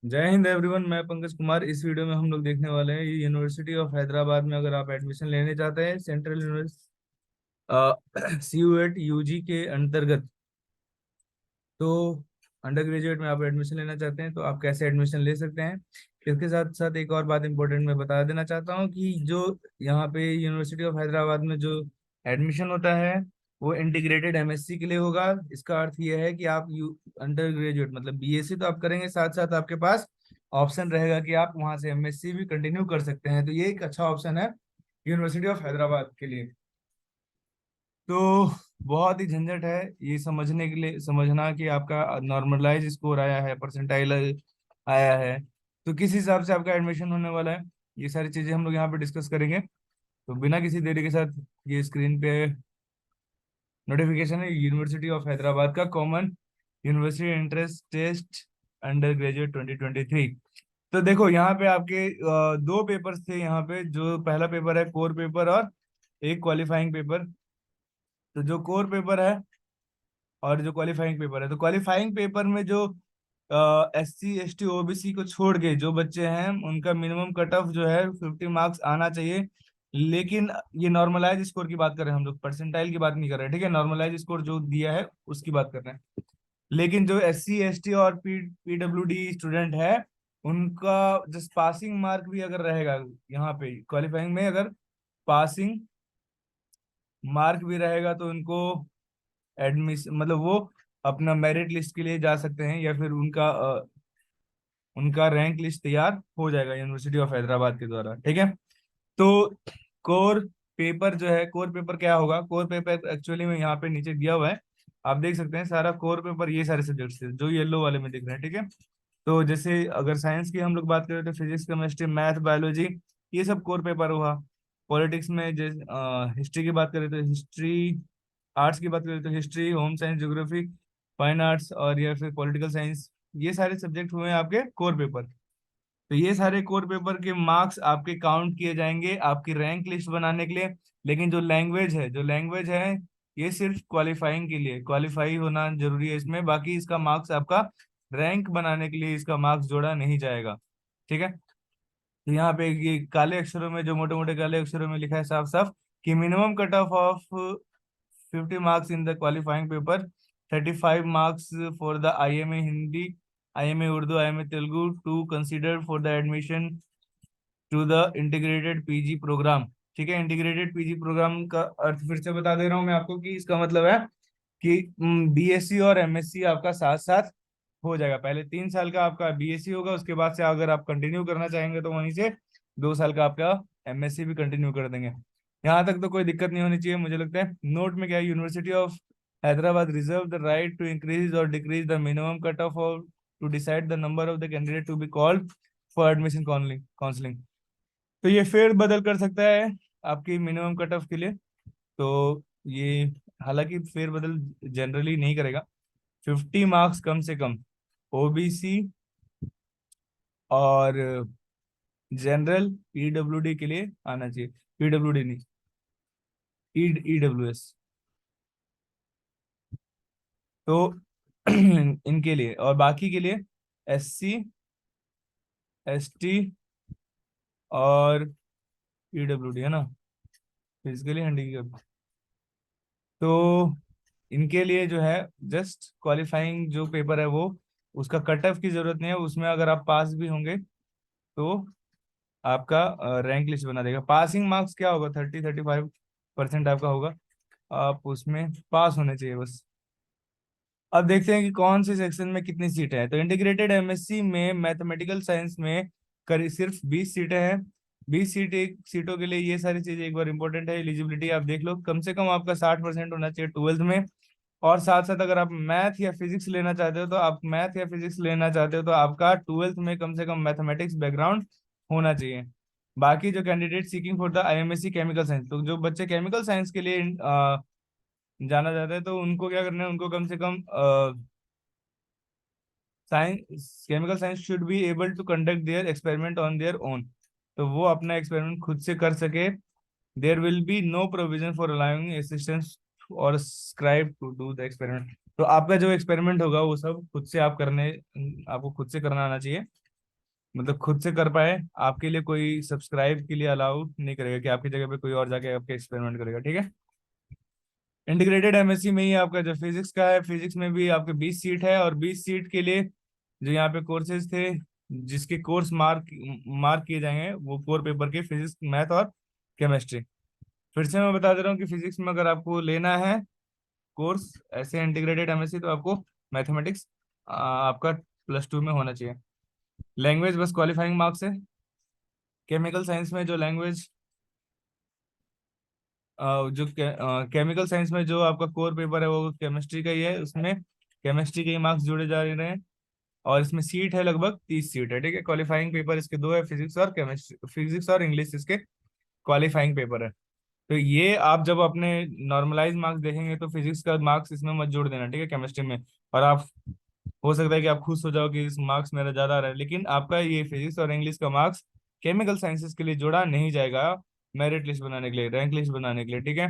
जय हिंद एवरीवन। मैं पंकज कुमार। इस वीडियो में हम लोग देखने वाले हैं यूनिवर्सिटी ऑफ हैदराबाद में अगर आप एडमिशन लेने चाहते हैं सेंट्रल यूनिवर्सिटी CUET UG के अंतर्गत। तो अंडर ग्रेजुएट में आप एडमिशन लेना चाहते हैं तो आप कैसे एडमिशन ले सकते हैं। इसके साथ साथ एक और बात इंपॉर्टेंट मैं बता देना चाहता हूँ कि जो यहाँ पे यूनिवर्सिटी ऑफ हैदराबाद में जो एडमिशन होता है वो इंटीग्रेटेड MSc के लिए होगा। इसका अर्थ ये है कि आप अंडर ग्रेजुएट मतलब BSc तो आप करेंगे, साथ साथ आपके पास ऑप्शन रहेगा कि आप वहां से MSc भी कंटिन्यू कर सकते हैं। तो ये एक अच्छा ऑप्शन है यूनिवर्सिटी ऑफ हैदराबाद के लिए। तो बहुत ही झंझट है ये समझने के लिए, समझना कि आपका नॉर्मलाइज स्कोर आया है, परसेंटाइल आया है, तो किस हिसाब से आपका एडमिशन होने वाला है। ये सारी चीजें हम लोग यहाँ पे डिस्कस करेंगे। तो बिना किसी देरी के साथ ये स्क्रीन पे नोटिफिकेशन है यूनिवर्सिटी ऑफ हैदराबाद का common university entrance test undergraduate 2023। तो देखो यहाँ पे आपके दो पेपर्स थे यहाँ पे। जो पहला पेपर है कोर पेपर और एक क्वालिफाइंग पेपर। तो जो कोर पेपर है और जो क्वालिफाइंग पेपर है, तो क्वालिफाइंग पेपर में जो SC ST OBC को छोड़ के जो बच्चे हैं उनका मिनिमम कट ऑफ जो है 50 मार्क्स आना चाहिए। लेकिन ये नॉर्मलाइज स्कोर की बात कर रहे हैं हम लोग, परसेंटाइल की बात नहीं कर रहे हैं, ठीक है। नॉर्मलाइज स्कोर जो दिया है उसकी बात कर रहे हैं। लेकिन जो SC ST और PWD स्टूडेंट है उनका जस्ट पासिंग मार्क भी अगर रहेगा यहाँ पे क्वालिफाइंग में, अगर पासिंग मार्क भी रहेगा तो उनको एडमिशन मतलब वो अपना मेरिट लिस्ट के लिए जा सकते हैं, या फिर उनका रैंक लिस्ट तैयार हो जाएगा यूनिवर्सिटी ऑफ हैदराबाद के द्वारा, ठीक है। तो कोर पेपर जो है, कोर पेपर क्या होगा, कोर पेपर एक्चुअली में यहाँ पे नीचे दिया हुआ है। आप देख सकते हैं सारा कोर पेपर ये सारे सब्जेक्ट्स है जो येलो वाले में दिख रहे हैं, ठीक है। तो जैसे अगर साइंस की हम लोग बात करें तो फिजिक्स केमिस्ट्री मैथ बायोलॉजी ये सब कोर पेपर हुआ। पॉलिटिक्स में जैसे हिस्ट्री की बात करें तो हिस्ट्री, आर्ट्स की बात करें तो history, home science, geography, fine arts और या फिर पॉलिटिकल साइंस, ये सारे सब्जेक्ट हुए हैं आपके कोर पेपर। तो ये सारे कोर पेपर के मार्क्स आपके काउंट किए जाएंगे आपकी रैंक लिस्ट बनाने के लिए। लेकिन जो लैंग्वेज है ये सिर्फ क्वालिफाइंग के लिए, क्वालिफाई होना जरूरी है इसमें। बाकी इसका मार्क्स आपका रैंक बनाने के लिए इसका मार्क्स जोड़ा नहीं जाएगा, ठीक है। तो यहाँ पे ये काले अक्षरों में, जो मोटे मोटे काले अक्षरों में लिखा है साफ साफ कि minimum cut off of 50 marks in the qualifying paper, 35 marks for the IMA Hindi, IMA Urdu, IMA Telugu to consider for the admission to the integrated PG programme, ठीक है। इंटीग्रेटेड PG प्रोग्राम का अर्थ फिर से बता दे रहा हूँ मैं आपको कि इसका मतलब है कि BSc और MSc आपका साथ साथ हो जाएगा। पहले 3 साल का आपका BSc होगा, उसके बाद से अगर आप कंटिन्यू करना चाहेंगे तो वहीं से 2 साल का आपका MSc भी कंटिन्यू कर देंगे। यहाँ तक तो कोई दिक्कत नहीं होनी चाहिए मुझे लगता है। नोट में क्या है, university of Hyderabad reserve the right to increase और decrease the minimum cut off और to decide the number of the candidate to be called for admission counselling. तो ये फेर बदल कर सकता है आपकी मिनिमम कट ऑफ के लिए। तो ये हालांकि फेर बदल जनरली नहीं करेगा। 50 मार्क्स कम से कम OBC और जनरल PWD के लिए आना चाहिए। PWD नहीं, EWS। तो इनके लिए और बाकी के लिए SC ST और PWD है ना, फिजिकली हैंडीकैप। तो इनके लिए जो है जस्ट क्वालिफाइंग जो पेपर है वो, उसका कट ऑफ की जरूरत नहीं है। उसमें अगर आप पास भी होंगे तो आपका रैंक लिस्ट बना देगा। पासिंग मार्क्स क्या होगा, 35% आपका होगा। आप उसमें पास होने चाहिए बस। अब देखते हैं कि कौन से सेक्शन में कितनी सीटें हैं। तो इंटीग्रेटेड MSc में मैथमेटिकल साइंस में करीब सिर्फ 20 सीटें हैं। 20 सीटों के लिए ये सारी चीजें एक बार इंपॉर्टेंट है। एलिजिबिलिटी आप देख लो, कम से कम आपका 60% होना चाहिए 12th में। और साथ साथ अगर आप मैथ या फिजिक्स लेना चाहते हो तो आपका 12th में कम से कम मैथमेटिक्स बैकग्राउंड होना चाहिए। बाकी जो candidate seeking for the IMSc chemical science, तो जो बच्चे केमिकल साइंस के लिए जाना चाहते हैं तो उनको क्या करना है, उनको कम से कम science, chemical science should be able to conduct their experiment on their own. तो वो अपना एक्सपेरिमेंट खुद से कर सके। There will be no provision for allowing assistance और scribe to do the experiment. तो आपका जो एक्सपेरिमेंट होगा वो सब खुद से आप करने, आपको खुद से करना आना चाहिए। मतलब खुद से कर पाए, आपके लिए कोई सब्सक्राइब के लिए अलाउ नहीं करेगा कि आपकी जगह पे कोई और जाके आपके एक्सपेरिमेंट करेगा, ठीक है। इंटीग्रेटेड एमएससी में ही आपका जो फिजिक्स का है, फिजिक्स में भी आपके 20 सीट है, और 20 सीट के लिए जो यहाँ पे कोर्सेज थे, जिसके कोर्स मार्क मार्क किए जाएंगे, वो कोर पेपर के फिजिक्स, मैथ और केमिस्ट्री। फिर से मैं बता दे रहा हूँ कि फिजिक्स में अगर आपको लेना है कोर्स ऐसे इंटीग्रेटेड एमएससी, तो आपको मैथमेटिक्स आपका +2 में होना चाहिए। लैंग्वेज बस क्वालिफाइंग मार्क्स है। केमिकल साइंस में जो लैंग्वेज जो केमिकल साइंस में जो आपका कोर पेपर है वो केमिस्ट्री का ही है, उसमें केमिस्ट्री के ही मार्क्स जोड़े जा रहे हैं। और इसमें सीट है लगभग 30 सीट है, ठीक है। क्वालिफाइंग पेपर इसके दो है, फिजिक्स और केमिस्ट्री, फिजिक्स और इंग्लिश इसके क्वालिफाइंग पेपर है। तो ये आप जब अपने नॉर्मलाइज मार्क्स देखेंगे तो फिजिक्स का मार्क्स इसमें मत जोड़ देना, ठीक है, केमिस्ट्री में। और आप, हो सकता है कि आप खुश हो जाओ कि इस मार्क्स मेरा ज्यादा आ रहा है, लेकिन आपका ये फिजिक्स और इंग्लिश का मार्क्स केमिकल साइंसेस के लिए जोड़ा नहीं जाएगा, मेरिट लिस्ट बनाने के लिए, रैंक लिस्ट बनाने के लिए, ठीक है।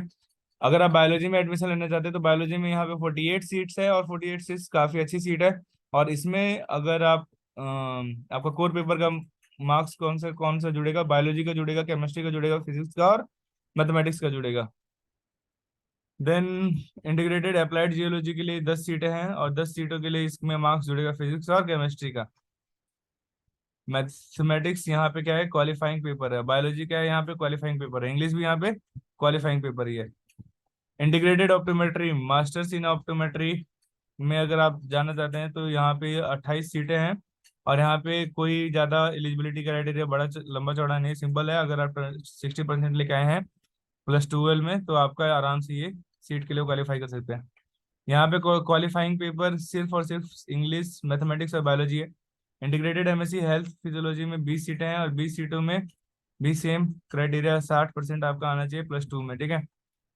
अगर आप बायोलॉजी में एडमिशन लेना चाहते हैं तो बायोलॉजी में यहाँ पे 48 सीट्स है, और 48 सीट्स काफी अच्छी सीट है। और इसमें अगर आप आपका कोर पेपर का मार्क्स कौन सा जुड़ेगा, बायोलॉजी का जुड़ेगा, केमिस्ट्री का जुड़ेगा, फिजिक्स का और मैथमेटिक्स का जुड़ेगा। देन इंटीग्रेटेड अप्लाइड जियोलॉजी के लिए 10 सीटें हैं, और 10 सीटों के लिए इसमें मार्क्स जुड़ेगा फिजिक्स और केमिस्ट्री का। मैथमेटिक्स यहाँ पे क्या है, क्वालिफाइंग पेपर है। बायोलॉजी क्या है, यहाँ पे क्वालिफाइंग पेपर है। इंग्लिश भी यहाँ पे क्वालिफाइंग पेपर ही है। Integrated optometry, masters in optometry में अगर आप जाना चाहते हैं तो यहाँ पे 28 सीटें हैं। और यहाँ पे कोई ज़्यादा एलिजिबिलिटी क्राइटेरिया बड़ा लंबा चौड़ा नहीं, सिंपल है। अगर आप 60% लेके आए हैं +12 में, तो आपका आराम से ये सीट के लिए क्वालिफाई कर सकते हैं। यहाँ पे क्वालिफाइंग पेपर सिर्फ और सिर्फ इंग्लिश, मैथमेटिक्स और बायोलॉजी है। इंटीग्रेटेड एमएससी हेल्थ फिजियोलॉजी में 20 सीटें हैं, और 20 सीटों में भी सेम क्राइटेरिया, 60% आपका आना चाहिए +2 में, ठीक है।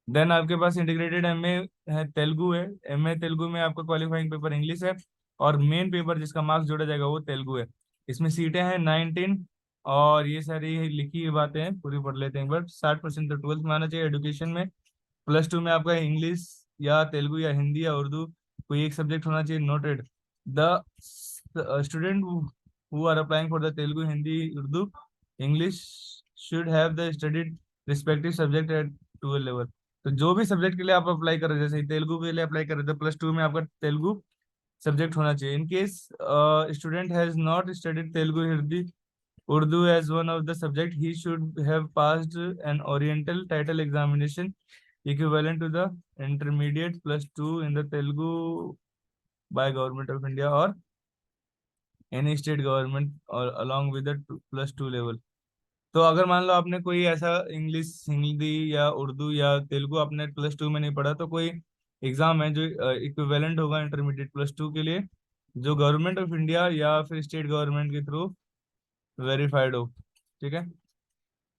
देन आपके पास इंटीग्रेटेड एमए है, तेलुगु है। एमए तेलुगु में आपका क्वालिफाइंग पेपर इंग्लिश है, और मेन पेपर जिसका मार्क्स जोड़ा जाएगा वो तेलुगु है। इसमें सीटें हैं 19, और ये सारी लिखी हुई बातें हैं, पूरी पढ़ लेते हैं। बट 60% तो 12th में आना चाहिए एडुकेशन में। +2 में आपका इंग्लिश या तेलुगु या हिंदी या उर्दू कोई एक सब्जेक्ट होना चाहिए। Noted, the student who are applying for the Telugu, Hindi, Urdu, English should have the studied respective subject at 12 level. तो जो भी सब्जेक्ट के लिए आप अप्लाई कर रहे हैं, जैसे तेलुगु के लिए अप्लाई कर रहे थे, +2 में आपका तेलुगु सब्जेक्ट होना चाहिए। In case student has not studied Telugu, Hindi, Urdu as one of the subject, he should have passed an Oriental title examination equivalent to the intermediate +2 in the Telugu by Government of India or any state government or along with the +2 level। तो अगर मान लो आपने कोई ऐसा English, Hindi या उर्दू या तेलुगु आपने +2 में नहीं पढ़ा, तो कोई एग्जाम है जो इक्विवेलेंट होगा इंटरमीडिएट +2 के लिए, जो गवर्नमेंट ऑफ इंडिया या फिर स्टेट गवर्नमेंट के थ्रू वेरीफाइड हो, ठीक है।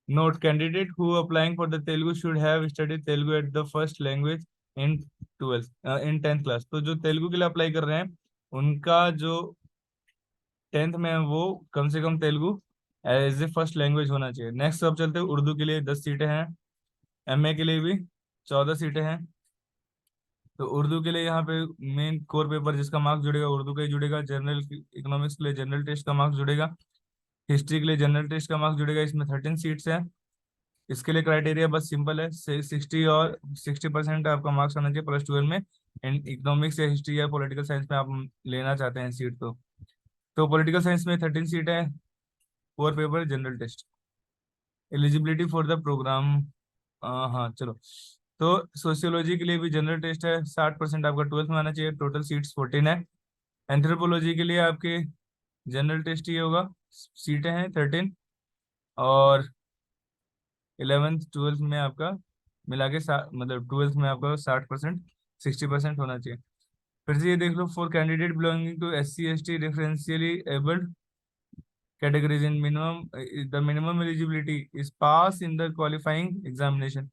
Note: candidate who applying for the Telugu should have studied Telugu at the first language in 12 in 10th class। तो जो तेलुगु के लिए अप्लाई कर रहे हैं, उनका जो 10th में है, वो कम से कम Telugu as a first language होना चाहिए। नेक्स्ट अब चलते हैं, उर्दू के लिए 10 सीटें हैं। एमए के लिए भी 14 सीटें हैं। तो उर्दू के लिए यहाँ पे मेन कोर पेपर जिसका मार्क्स जुड़ेगा उर्दू का ही जुड़ेगा। जनरल इकोनॉमिक्स के लिए जनरल टेस्ट का मार्क्स जुड़ेगा। हिस्ट्री के लिए जनरल टेस्ट का मार्क्स जुड़ेगा। इसमें 13 सीट्स हैं। इसके लिए क्राइटेरिया बस सिंपल है, 60% आपका मार्क्स होना चाहिए +12 में। एंड इकोनॉमिक्स या हिस्ट्री या पॉलिटिकल साइंस में आप लेना चाहते हैं सीट, तो पॉलिटिकल साइंस में 13 सीट है, core paper, general test. Eligibility for the programme, हाँ चलो। तो सोशियोलॉजी के लिए भी जनरल टेस्ट है, 60% आपका 12th में आना चाहिए। टोटल सीट्स 14 है। एंथ्रोपोलॉजी के लिए आपके जनरल टेस्ट ही होगा, सीटें हैं 13। और 11th 12th में आपका मिला के मतलब 12th में आपका 60%, 60% होना चाहिए। फिर से ये देख लो, for candidate belonging to SC ST differentially abled categories in minimum, the minimum eligibility is pass in the qualifying examination.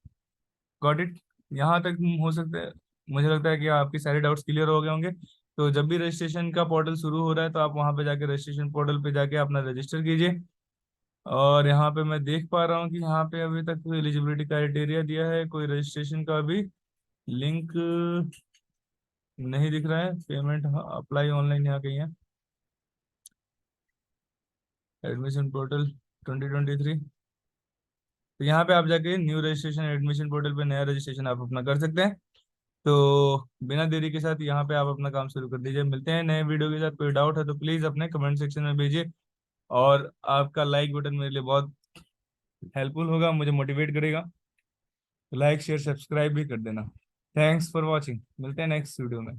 Got it? यहाँ तक हो सकता है, मुझे लगता है कि आपके सारे डाउट्स क्लियर हो गए होंगे। तो जब भी रजिस्ट्रेशन का पोर्टल शुरू हो रहा है, तो आप वहाँ पे जाके रजिस्ट्रेशन पोर्टल पे जाके अपना रजिस्टर कीजिए। और यहाँ पे मैं देख पा रहा हूँ कि यहाँ पे अभी तक कोई एलिजिबिलिटी क्राइटेरिया दिया है, कोई रजिस्ट्रेशन का अभी लिंक नहीं दिख रहा है। पेमेंट, हाँ, अप्लाई ऑनलाइन यहाँ कहीं है। Admission portal 2023। तो यहाँ पे आप जाके न्यू रजिस्ट्रेशन एडमिशन पोर्टल पे नया रजिस्ट्रेशन आप अपना कर सकते हैं। तो बिना देरी के साथ यहाँ पे आप अपना काम शुरू कर दीजिए। मिलते हैं नए वीडियो के साथ। कोई डाउट है तो प्लीज़ अपने कमेंट सेक्शन में भेजिए। और आपका लाइक बटन मेरे लिए बहुत हेल्पफुल होगा, मुझे मोटिवेट करेगा। लाइक शेयर सब्सक्राइब भी कर देना। Thanks for watching. मिलते हैं नेक्स्ट वीडियो में।